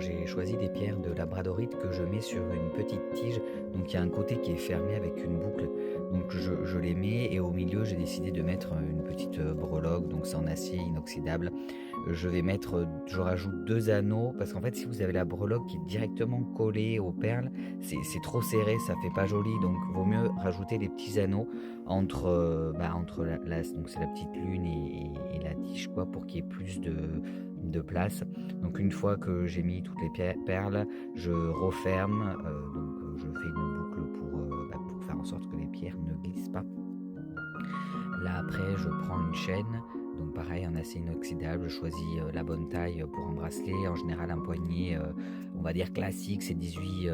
j'ai choisi des pierres de labradorite que je mets sur une petite tige. Donc il y a un côté qui est fermé avec une boucle. Donc je les mets et au milieu j'ai décidé de mettre une petite breloque. Donc c'est en acier inoxydable. Je rajoute 2 anneaux parce qu'en fait si vous avez la breloque qui est directement collée aux perles, c'est trop serré, ça fait pas joli. Donc vaut mieux rajouter les petits anneaux entre donc c'est la petite lune et la tige quoi pour qu'il y ait plus de place. Donc une fois que j'ai mis toutes les perles, je referme, je fais une boucle pour faire en sorte que les pierres ne glissent pas. Là après je prends une chaîne, donc pareil en acier inoxydable, je choisis la bonne taille pour un bracelet, en général un poignet on va dire classique c'est 18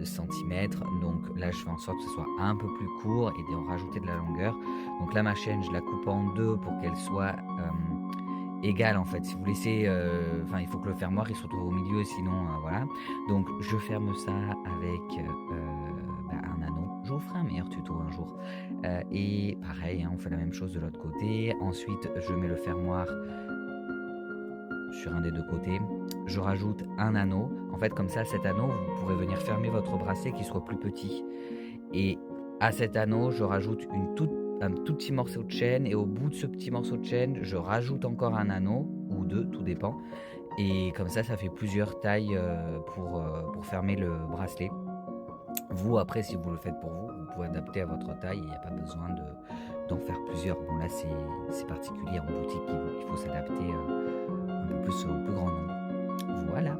cm, donc là je fais en sorte que ce soit un peu plus court et d'en rajouter de la longueur. Donc là ma chaîne je la coupe en deux pour qu'elle soit égale en fait. Si vous laissez, il faut que le fermoir il se retrouve au milieu sinon voilà. Donc je ferme ça avec un anneau. Je vous ferai un meilleur tuto un jour. Et pareil, hein, on fait la même chose de l'autre côté. Ensuite, je mets le fermoir sur un des deux côtés. Je rajoute un anneau. En fait, comme ça, cet anneau, vous pourrez venir fermer votre bracelet qui soit plus petit. Et à cet anneau, je rajoute un tout petit morceau de chaîne. Et au bout de ce petit morceau de chaîne, je rajoute encore un anneau, ou deux, tout dépend. Et comme ça fait plusieurs tailles pour fermer le bracelet. Vous, après, si vous le faites pour vous, vous pouvez adapter à votre taille. Il n'y a pas besoin d'en faire plusieurs. Bon, là, c'est particulier en boutique. Il faut s'adapter un peu plus au plus grand nombre. Voilà.